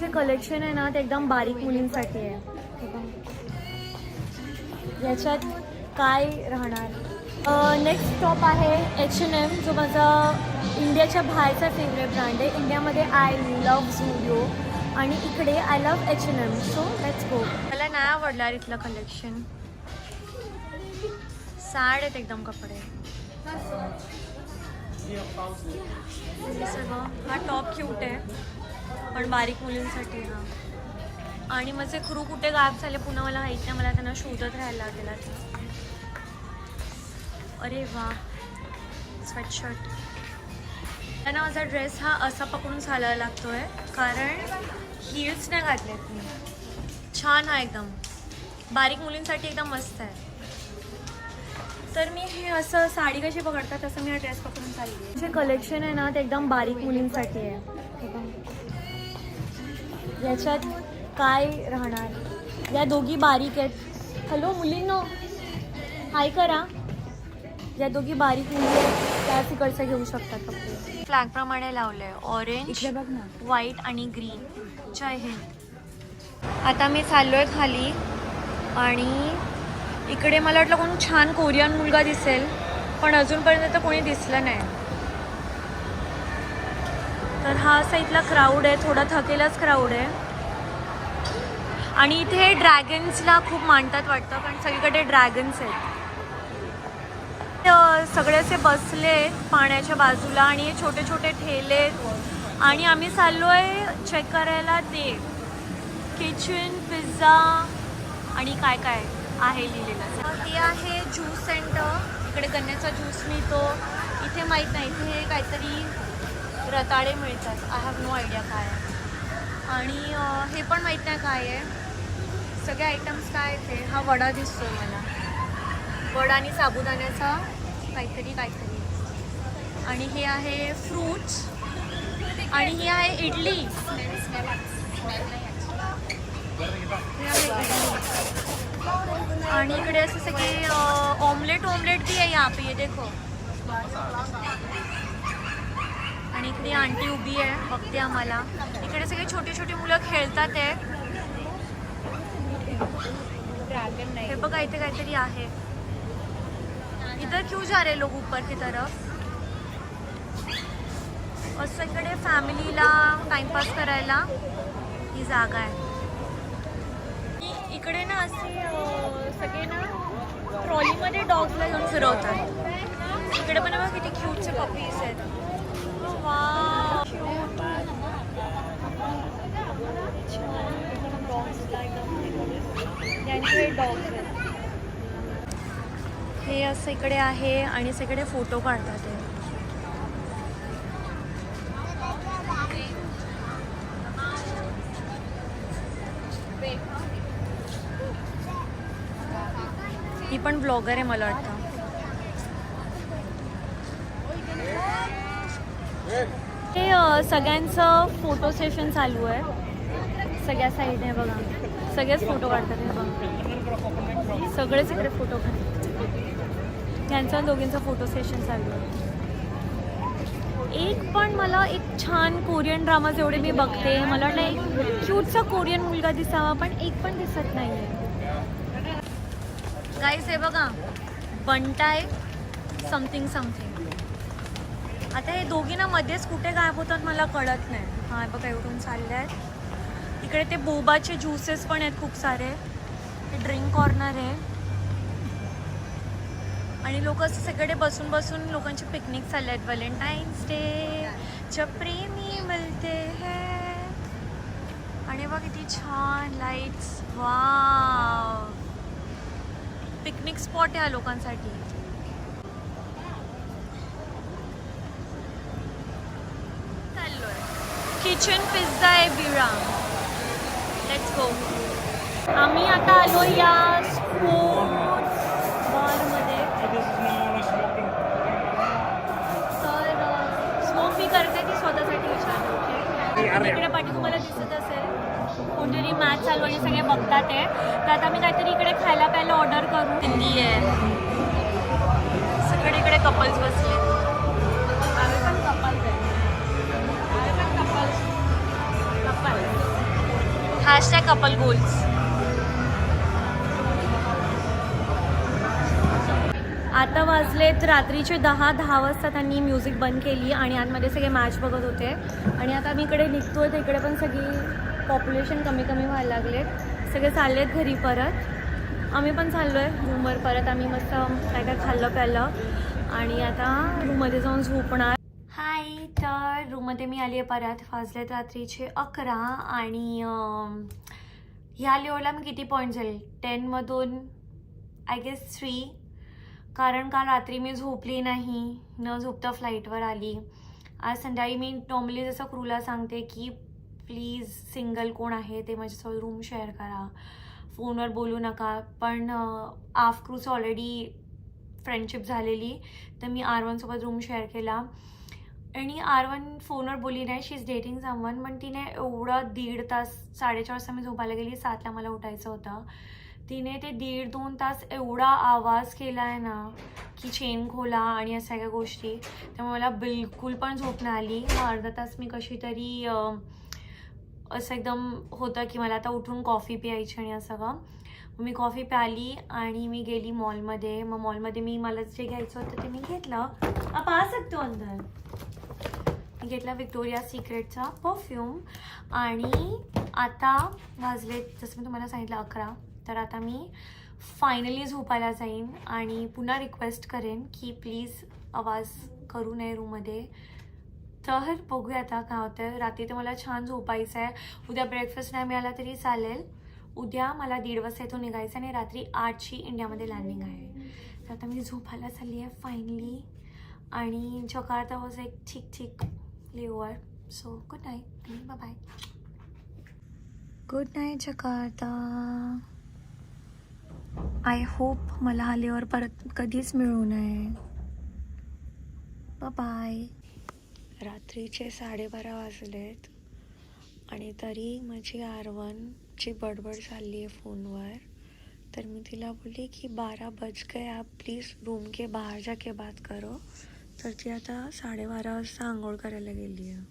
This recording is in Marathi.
जे कलेक्शन आहे ना ते एकदम बारीक मुलींसाठी आहे. याच्यात काय राहणार. नेक्स्ट स्टॉप आहे H&M, जो माझा इंडियाच्या बाहेरचा फेवरेट ब्रँड आहे. इंडियामध्ये आय लव्ह झुडिओ आणि इकडे I love H&M. So let's go. मला नाही आवडला इथलं कलेक्शन. सॅड आहेत एकदम कपडे. सगळं हा टॉप क्यूट आहे पण बारीक मुलींसाठी. हा आणि माझे क्रू कुठे गायब झाले पुन्हा मला माहीत नाही. मला त्यांना शोधत राहायला लागेल आता. अरे वा, स्वेटशर्ट. त्यांना माझा ड्रेस हा असा पकडून चालायला लागतोय कारण हील्स नाही घातलेत मी. छान हा एकदम बारीक मुलींसाठी एकदम मस्त आहे. तर मी हे असं साडी कशी पकडतात तसं मी हा ड्रेस पकडून चालली. जे कलेक्शन आहे ना ते एकदम बारीक मुलींसाठी आहे. याच्यात काय राहणार. या दोघी बारीक आहेत. हॅलो मुलींनो, हाय करा. या दोघी बारीक मुली आहेत त्या तिकडचं घेऊ शकतात कपडे. फ्लॅग प्रमाणे लावले आहे ऑरेंज, व्हाईट आणि ग्रीन. जय हिंद. आता मी चाललोय खाली आणि इकडे मला वाटलं कोण छान कोरियन मुलगा दिसेल पण अजूनपर्यंत तर कोणी दिसलं नाही. तर हा असा इथला क्राऊड आहे, थोडा थकेलाच क्राऊड आहे. आणि इथे ड्रॅगन्सला खूप मानतात वाटतं कारण सगळीकडे ड्रॅगन्स आहेत. सगळे असे बसले पाण्याच्या बाजूला आणि हे छोटे छोटे ठेले. आणि आम्ही चाललोय चेक करायला ते किचन, पिझ्झा आणि काय काय आहे लिहिलेलं. हे आहे ज्यूस सेंटर. इकडे गन्न्याचा ज्यूस मिळतो. इथे माहीत नाही, इथे काहीतरी रताळे मिळतात. आय हॅव नो आयडिया काय आहे. आणि हे पण माहीत नाही काय आहे. सगळे आयटम्स काय ते. हा वडा दिसतोय मला, वडा आणि साबुदाण्याचा काहीतरी. आणि हे आहे फ्रूट्स आणि ही आहे इडली. आणि इकडे असं सगळे ऑमलेट भी आहे यहाँ पे, ये देखो. आणि इकडे आंटी उभी आहे बघते आम्हाला. इकडे सगळे छोटी छोटी मुलं खेळतात आहे. हे बघा इथे काहीतरी आहे. इधर क्यों जा रहे लोग ऊपर की तरफ. असं इकडे फॅमिलीला टाइमपास करायला ही जागा आहे. इकडे ना असे सगळे ना ट्रॉलीमध्ये डॉग्सला घेऊन फिरवतात. इकडे पण बघा किती क्यूटचे पपीज आहेत. वाव, त्यांचे डॉग्स आहेत. हे असं इकडे आहे आणि सगळे फोटो काढतात ते. ही पण ब्लॉगर आहे मला वाटतं. हे सगळ्यांचं फोटो सेशन चालू आहे. सगळ्या साईडने बघा सगळेच फोटो काढतात. हे बघा सगळेच इकडे फोटो काढतात. त्यांच्या दोघींचं फोटो सेशन चालू आहे. एक पण मला एक छान कोरियन ड्रामाज एवढे मी बघते, मला वाटलं एक क्यूटचा कोरियन मुलगा दिसावा पण एक पण दिसत नाही आहे. गाईस हे बघा बंटाय समथिंग. आता हे दोघी ना मध्येच कुठे गायब होतात मला कळत नाही. हा बघा एवढून चालले आहेत. इकडे ते बोबाचे ज्यूसेस पण आहेत खूप सारे. हे ड्रिंक कॉर्नर आहे आणि लोक असं सगळे बसून बसून लोकांची पिकनिक चालले आहेत. व्हॅलेंटाईन्स डे जब प्रेमी मिलते हैं. आणि बघ किती छान लाईट्स. वाव, पिकनिक स्पॉट आहे हा लोकांसाठी. चाललोय किचन पिझ्झा आहे बिरा. Let's go. आम्ही आता आलो या स्पोर्ट्स बारमध्ये. तर स्मोक मी करते की स्वतःसाठी विचारते. ओके, इकडे पाठी तुम्हाला दिसत असेल कोणतरी मॅच चालू आणि सगळे बघतात आहे. तर आता मी काहीतरी इकडे खायला प्यायला ऑर्डर करू. हिंदी आहे. सगळे इकडे कपल्स बसले. आम्ही पण कपल्स आहे. Hashtag couple goals. आता वाजलेत रात्रीचे 10 वाजता त्यांनी म्युझिक बंद केली आणि आतमध्ये सगळे मॅच बघत होते. आणि आता मी इकडे निघतोय तर इकडे पण सगळी पॉप्युलेशन कमी व्हायला लागलेत. सगळे चाललेत घरी परत. आम्ही पण चाललो आहे रूमवर परत. आम्ही मस्त काय खाल्लं प्यालं आणि आता रूममध्ये जाऊन झोपणार. हाय, तर रूममध्ये मी आली आहे परत. वाजलेत रात्रीचे 11 आणि ह्या लेवलला मी किती पॉईंट झाले 10मधून आय गेस 3. कारण काल रात्री मी झोपली नाही, न झोपता फ्लाईटवर आली. आज संध्याकाळी मी नॉर्मली जसं क्रूला सांगते की प्लीज सिंगल कोण आहे ते माझ्यासोबत रूम शेअर करा, फोनवर बोलू नका. पण आफ क्रूचं ऑलरेडी फ्रेंडशिप झालेली, तर मी R1सोबत रूम शेअर केला. आणि R1 फोनवर बोलली नाही, शी इज डेटिंग समवन. पण तिने एवढं 1.5 तास, 4:30 वाजता मी झोपायला गेली, 7ला मला उठायचं होतं. तिने ते 1.5-2 तास एवढा आवाज केला आहे ना की चेन खोला आणि या सगळ्या गोष्टी. त्यामुळे मला बिलकुल पण झोप नाही आली. अर्धा तास मी कशी तरी असं एकदम होतं की मला आता उठून कॉफी प्यायची आणि असं सगळं. मी कॉफी प्याली आणि मी गेली मॉलमध्ये. मग मॉलमध्ये मला जे घ्यायचं होतं ते मी घेतलं. आप आ सकते हो अंदर. मी घेतला विक्टोरिया सिक्रेटचा परफ्यूम. आणि आता वाजले जसं मी तुम्हाला सांगितलं 11. तर आता मी फायनली झोपायला जाईन आणि पुन्हा रिक्वेस्ट करेन की प्लीज आवाज करू नये रूममध्ये. तर बघूया आता काय होतं. रात्री तर मला छान झोपायचं आहे. उद्या ब्रेकफास्ट नाही मिळाला तरी चालेल. उद्या मला 1:30 वाजता इथून निघायचं आणि रात्री 8ची इंडियामध्ये लँडिंग आहे. तर आता मी झोपायला चालली आहे फायनली. आणि जकार्ता वॉज एक ठीक लेओवर. सो गुड नाईट आणि bye. Good night Jakarta. I hope मला हा लेओवर परत कधीच मिळू नये. बाय. रात्रीचे 12:30 वाजलेत आणि तरी माझी R1ची बडबड चालली आहे फोनवर. तर मी तिला बोलली की 12 बज गए, आप प्लीज़ रूम के बाहर जाके बात करो. तर ती आता 12:30 वाजता आंघोळ करायला गेली आहे.